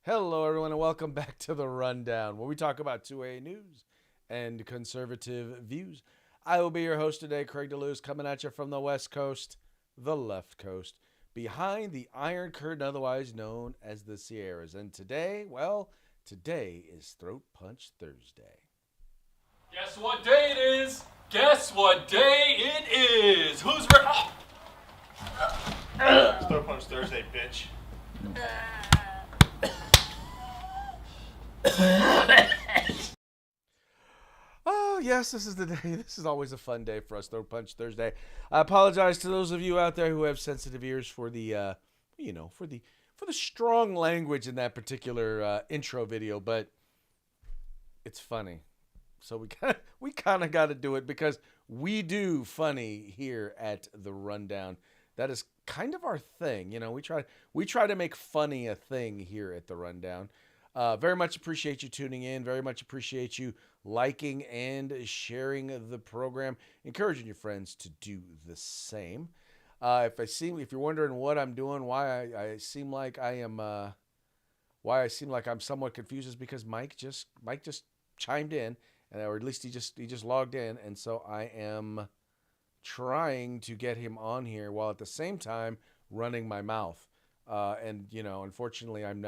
Hello, everyone, and welcome back to the Rundown, where we talk about 2A news and conservative views. I will be your host today, Craig DeLuz, coming at you from the West Coast, the left coast, behind the Iron Curtain, otherwise known as the Sierras. And today, today is Throat Punch Thursday. Guess what day it is? Guess what day it is? Who's ready? Throw Punch Thursday, bitch. Oh, yes, this is the day. This is always a fun day for us, Throat Punch Thursday. I apologize to those of you out there who have sensitive ears for the, for the strong language in that particular intro video, but it's funny. So we kind of got to do it because we do funny here at the Rundown. That is kind of our thing, We try to make funny a thing here at the Rundown. Very much appreciate you tuning in. Very much appreciate you liking and sharing the program. Encouraging your friends to do the same. If you're wondering what I'm doing, why I seem like I am, why I seem like I'm somewhat confused, is because Mike just chimed in, or at least he just logged in, and so I am trying to get him on here while at the same time running my mouth. Unfortunately, I'm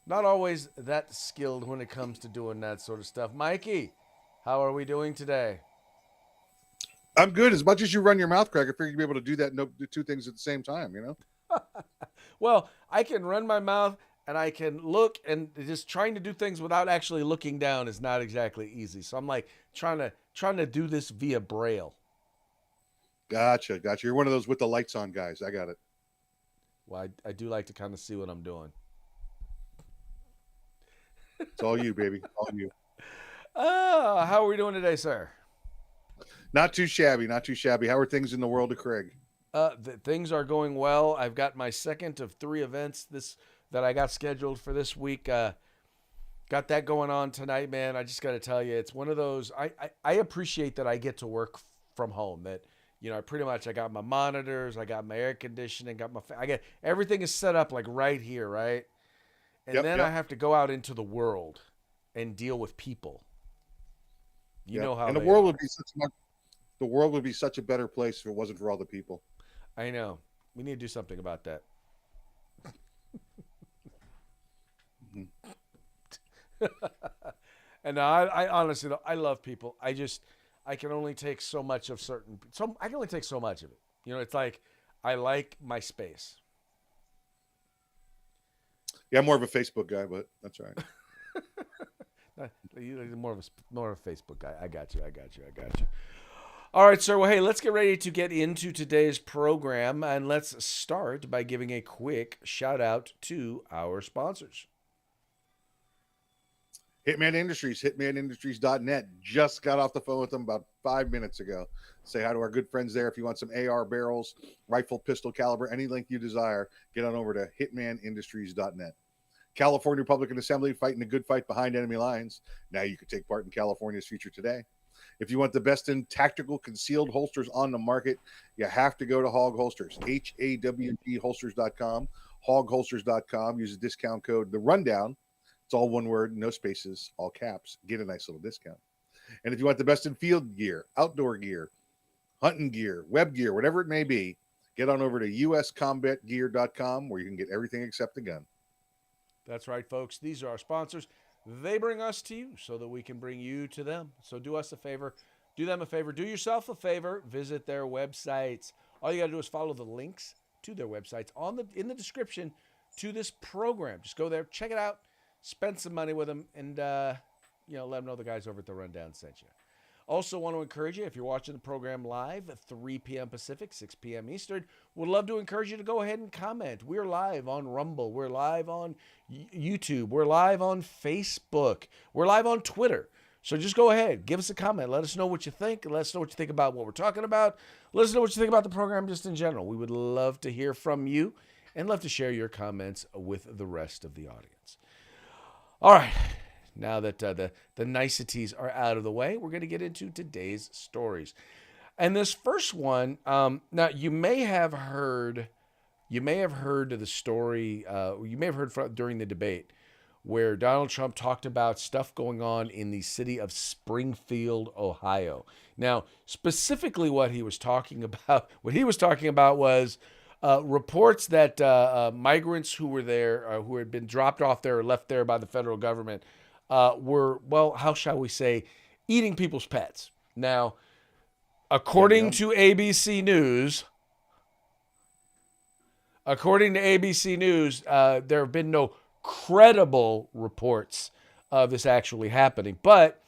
not always that skilled when it comes to doing that sort of stuff. Mikey, how are we doing today? I'm good. As much as you run your mouth, Craig, I figured you'd be able to do that and do two things at the same time, Well, I can run my mouth and I can look, and just trying to do things without actually looking down is not exactly easy. So I'm like trying to do this via Braille. Gotcha. You're one of those with the lights on guys. I got it. Well, I do like to kind of see what I'm doing. It's all you, baby. All you. How are we doing today, sir? Not too shabby. How are things in the world of Craig? Things are going well. I've got my second of 3 events that I got scheduled for this week. Got that going on tonight, man. I just got to tell you, it's one of those. I appreciate that I get to work from home. That I got my monitors, I got my air conditioning, I got everything is set up like right here, right? And then I have to go out into the world and deal with people. You know how the world would be such a better place if it wasn't for all the people. I know. We need to do something about that. And I honestly, I love people. I can only take so much of I can only take so much of it. It's like I like my space. Yeah, I'm more of a Facebook guy, but that's all right. You're more of a Facebook guy. I got you. All right, sir. Well, hey, let's get ready to get into today's program, and let's start by giving a quick shout out to our sponsors. Hitman Industries, hitmanindustries.net. Just got off the phone with them about 5 minutes ago. Say hi to our good friends there. If you want some AR barrels, rifle, pistol caliber, any length you desire, get on over to hitmanindustries.net. California Republican Assembly, fighting a good fight behind enemy lines. Now you can take part in California's future today. If you want the best in tactical concealed holsters on the market, you have to go to Hog Holsters, HAWG holsters.com, hogholsters.com. Use the discount code The Rundown. It's all one word, no spaces, all caps. Get a nice little discount. And if you want the best in field gear, outdoor gear, hunting gear, web gear, whatever it may be, get on over to uscombatgear.com where you can get everything except the gun. That's right, folks. These are our sponsors. They bring us to you so that we can bring you to them. So do us a favor. Do them a favor. Do yourself a favor. Visit their websites. All you got to do is follow the links to their websites in the description to this program. Just go there, check it out, spend some money with them, and let them know the guys over at the Rundown sent you. Also want to encourage you, if you're watching the program live at 3 p.m. Pacific, 6 p.m. Eastern, would love to encourage you to go ahead and comment. We're live on Rumble. We're live on YouTube. We're live on Facebook. We're live on Twitter. So just go ahead. Give us a comment. Let us know what you think. Let us know what you think about what we're talking about. Let us know what you think about the program just in general. We would love to hear from you and love to share your comments with the rest of the audience. All right. Now that the niceties are out of the way, we're going to get into today's stories. And this first one, now you may have heard you may have heard of the story. You may have heard during the debate where Donald Trump talked about stuff going on in the city of Springfield, Ohio. Now, specifically, what he was talking about was reports that migrants who were there, who had been dropped off there or left there by the federal government, were, well, how shall we say, eating people's pets. Now, according to ABC News, there have been no credible reports of this actually happening. But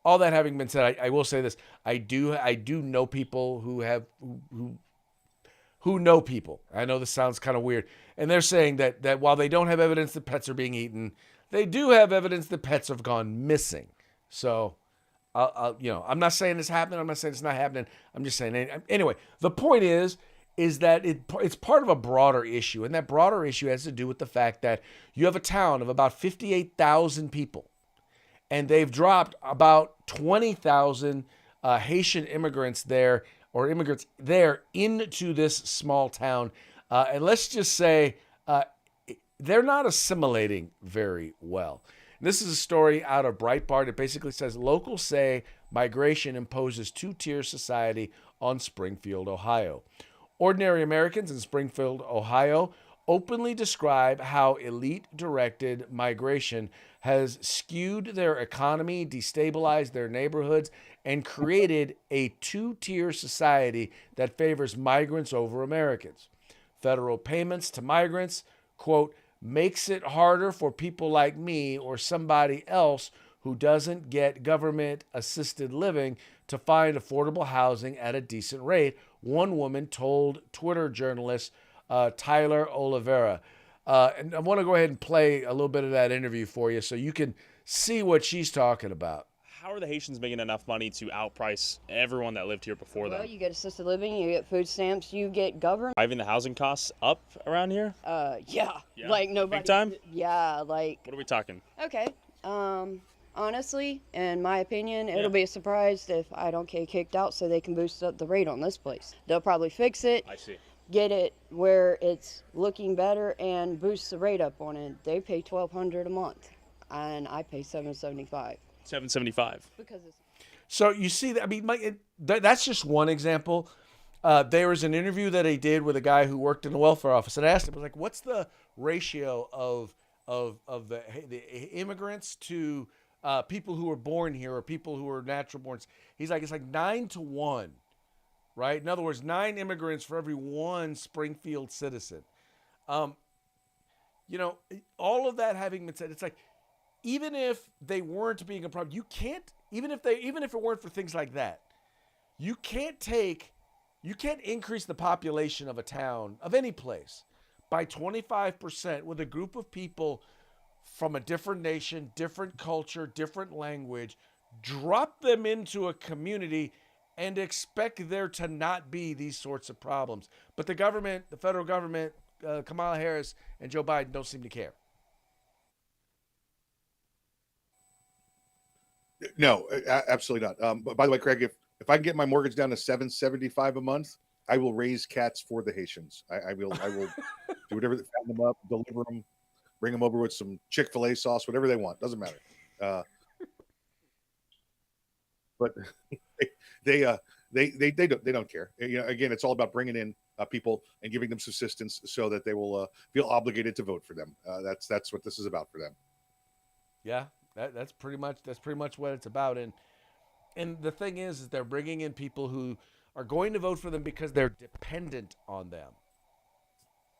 all that having been said, I will say this: I do know people who know people. I know this sounds kind of weird, and they're saying that while they don't have evidence that pets are being eaten, they do have evidence that pets have gone missing. So, I'm not saying it's happening. I'm not saying it's not happening. I'm just saying anyway. The point is that it's part of a broader issue, and that broader issue has to do with the fact that you have a town of about 58,000 people, and they've dropped about 20,000 Haitian immigrants there, or immigrants there, into this small town, and let's just say they're not assimilating very well. This is a story out of Breitbart. It basically says locals say migration imposes two-tier society on Springfield, Ohio. Ordinary Americans in Springfield, Ohio, openly describe how elite-directed migration has skewed their economy, destabilized their neighborhoods, and created a two-tier society that favors migrants over Americans. Federal payments to migrants, quote, makes it harder for people like me or somebody else who doesn't get government-assisted living to find affordable housing at a decent rate, one woman told Twitter journalist Tyler Oliveira. And I want to go ahead and play a little bit of that interview for you so you can see what she's talking about. How are the Haitians making enough money to outprice everyone that lived here before them? Well, you get assisted living, you get food stamps, you get government. Driving the housing costs up around here? Yeah. Like nobody. Big time? Yeah, like. What are we talking? Okay. Honestly, in my opinion, it'll be a surprise if I don't get kicked out so they can boost up the rate on this place. They'll probably fix it. I see. Get it where it's looking better and boost the rate up on it. They pay $1,200 a month, and I pay $775. $775. Because it's. So you see that? I mean, that's just one example. There was an interview that I did with a guy who worked in the welfare office, and I asked him, I was like, "What's the ratio of the immigrants to people who were born here or people who are natural borns?" He's like, "It's like 9-1." Right? In other words, 9 immigrants for every 1 Springfield citizen. All of that having been said, it's like, even if they weren't being a problem, you can't, even if it weren't for things like that, you can't increase the population of a town, of any place, by 25% with a group of people from a different nation, different culture, different language, drop them into a community and expect there to not be these sorts of problems. But the government, the federal government, Kamala Harris and Joe Biden don't seem to care. No, absolutely not. But by the way, Craig, if I can get my mortgage down to $775 a month, I will raise cats for the Haitians. I will do whatever, fatten them up, deliver them, bring them over with some Chick-fil-A sauce, whatever they want. Doesn't matter. But they don't care. Again, it's all about bringing in people and giving them subsistence so that they will feel obligated to vote for them. That's what this is about for them. Yeah, that's pretty much what it's about. And the thing is they're bringing in people who are going to vote for them because they're dependent on them.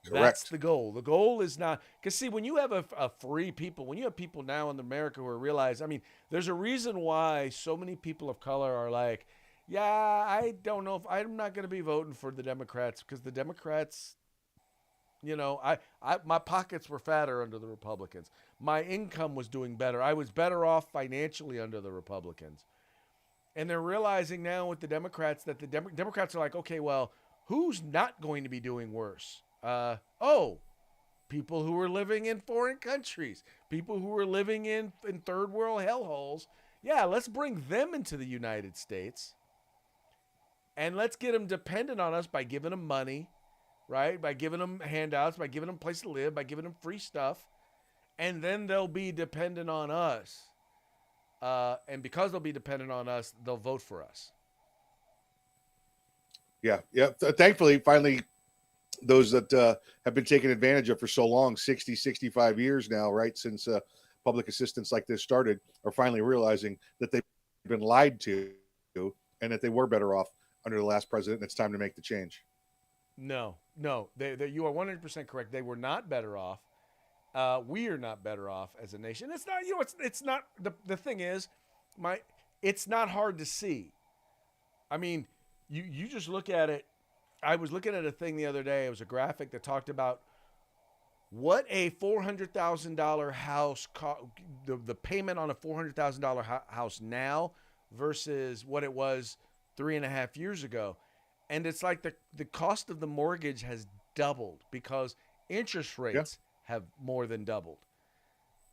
Correct. That's the goal. The goal is not, because see, when you have a free people, when you have people now in America who realize, I mean, there's a reason why so many people of color are like, yeah, I don't know if I'm not going to be voting for the Democrats because the Democrats, my pockets were fatter under the Republicans. My income was doing better. I was better off financially under the Republicans. And they're realizing now with the Democrats that the Democrats are like, okay, well, who's not going to be doing worse? People who are living in foreign countries, people who are living in third world hellholes. Yeah, let's bring them into the United States and let's get them dependent on us by giving them money, right? By giving them handouts, by giving them a place to live, by giving them free stuff. And then they'll be dependent on us. And because they'll be dependent on us, they'll vote for us. Yeah. Thankfully, finally, those that have been taken advantage of for so long, 60, 65 years now, right, since public assistance like this started, are finally realizing that they've been lied to and that they were better off under the last president. And it's time to make the change. No, you are 100% correct. They were not better off. We are not better off as a nation. It's not, it's not, the thing is, it's not hard to see. I mean, you just look at it. I was looking at a thing the other day. It was a graphic that talked about what a $400,000 house, the payment on a $400,000 house now versus what it was 3.5 years ago. And it's like the cost of the mortgage has doubled because interest rates have more than doubled.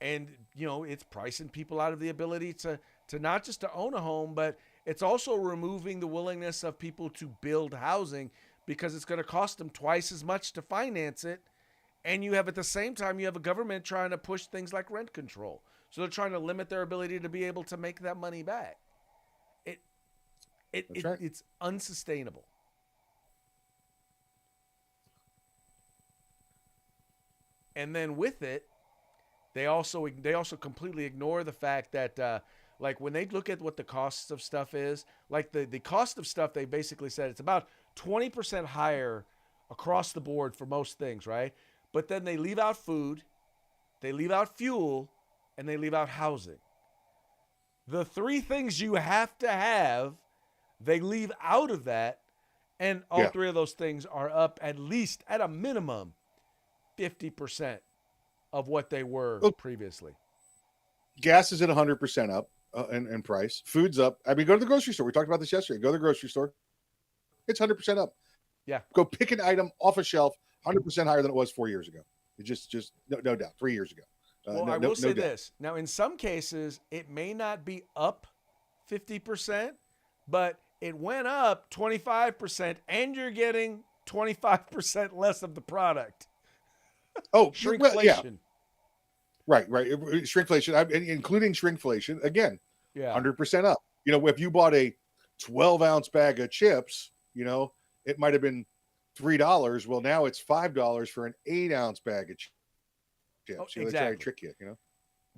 And, it's pricing people out of the ability to not just to own a home, but it's also removing the willingness of people to build housing because it's going to cost them twice as much to finance it. And you have, at the same time, you have a government trying to push things like rent control. So they're trying to limit their ability to be able to make that money back. It's unsustainable. And then with it, they also completely ignore the fact that like when they look at what the costs of stuff is, like the cost of stuff, they basically said it's about 20% higher across the board for most things, right? But then they leave out food, they leave out fuel, and they leave out housing. The three things you have to have, they leave out of that, and all three of those things are up at least, at a minimum, 50% of what they were previously. Gas is at 100% up in price. Food's up. I mean, go to the grocery store. We talked about this yesterday. Go to the grocery store. It's 100% up. Yeah. Go pick an item off a shelf, 100% higher than it was 4 years ago. It just no doubt, 3 years ago. Well, I will say this. Now, in some cases, it may not be up 50%, but it went up 25%, and you're getting 25% less of the product. Oh, shrinkflation. Well, yeah. Right. Shrinkflation, including shrinkflation. Again, 100% up. If you bought a 12-ounce bag of chips, it might have been $3. Well, now it's $5 for an 8-ounce bag of chips. Exactly. They try to trick you,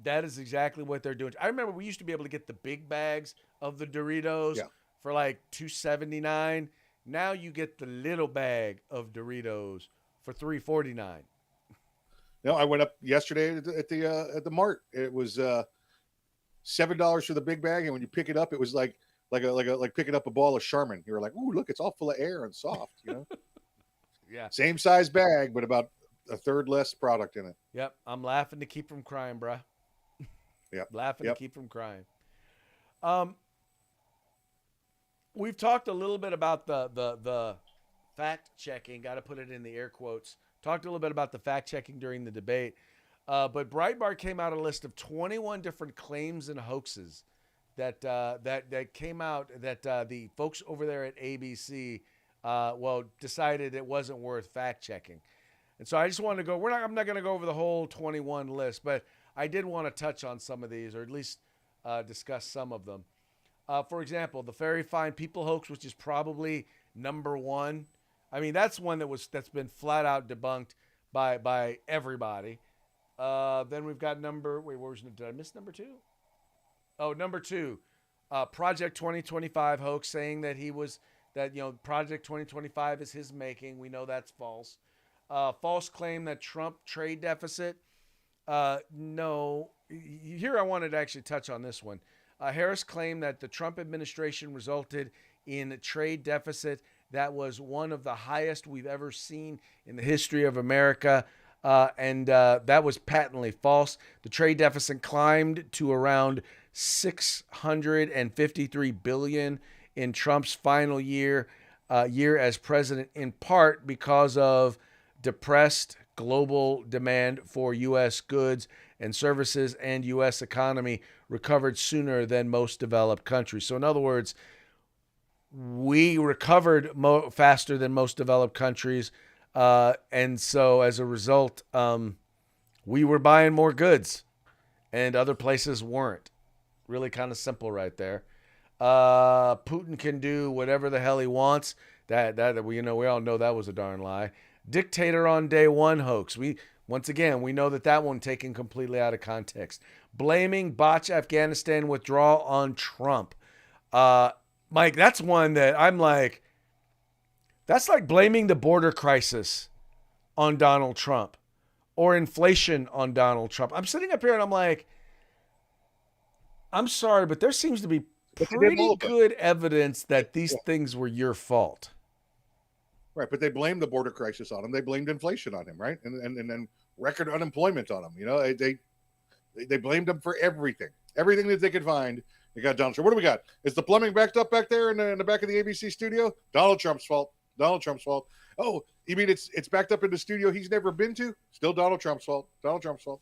That is exactly what they're doing. I remember we used to be able to get the big bags of the Doritos for like $2.79. Now you get the little bag of Doritos for $3.49. No, I went up yesterday at the mart. It was $7 for the big bag, and when you pick it up, it was like picking up a ball of Charmin. You were like, "Ooh, look, it's all full of air and soft." Yeah. Same size bag, but about a third less product in it. Yep, I'm laughing to keep from crying, bruh. Yep, laughing to keep from crying. We've talked a little bit about the fact checking. Got to put it in the air quotes. Talked a little bit about the fact checking during the debate, but Breitbart came out a list of 21 different claims and hoaxes that came out that the folks over there at ABC decided it wasn't worth fact checking. And so I just wanted to go. I'm not going to go over the whole 21 list, but I did want to touch on some of these, or at least discuss some of them. For example, the Very Fine People hoax, which is probably number one. I mean, that's one that's been flat out debunked by everybody. Then we've got did I miss number two? Oh, number two, Project 2025 hoax, saying that Project 2025 is his making. We know that's false. False claim that Trump trade deficit. No. Here I wanted to actually touch on this one. Harris claimed that the Trump administration resulted in a trade deficit that was one of the highest we've ever seen in the history of America. And that was patently false. The trade deficit climbed to around $653 billion in Trump's final year as president, in part because of depressed global demand for U.S. goods and services, and U.S. economy recovered sooner than most developed countries. So in other words, we recovered faster than most developed countries, And so as a result, we were buying more goods and other places weren't. Really kind of simple right there. Putin can do whatever the hell he wants. That we all know that was a darn lie. Dictator on day one hoax. We know that one taken completely out of context. Blaming botch Afghanistan withdrawal on Trump. Mike, that's one that I'm like, that's like blaming the border crisis on Donald Trump or inflation on Donald Trump. I'm sitting up here and I'm like, I'm sorry, but there seems to be pretty good evidence that these things were your fault. Right, but they blamed the border crisis on him. They blamed inflation on him, right? And then record unemployment on him. You know, they blamed him for everything that they could find. They got Donald Trump. What do we got? Is the plumbing backed up back there in the back of the ABC studio? Donald Trump's fault. Donald Trump's fault. Oh, you mean it's backed up in the studio he's never been to? Still Donald Trump's fault. Donald Trump's fault.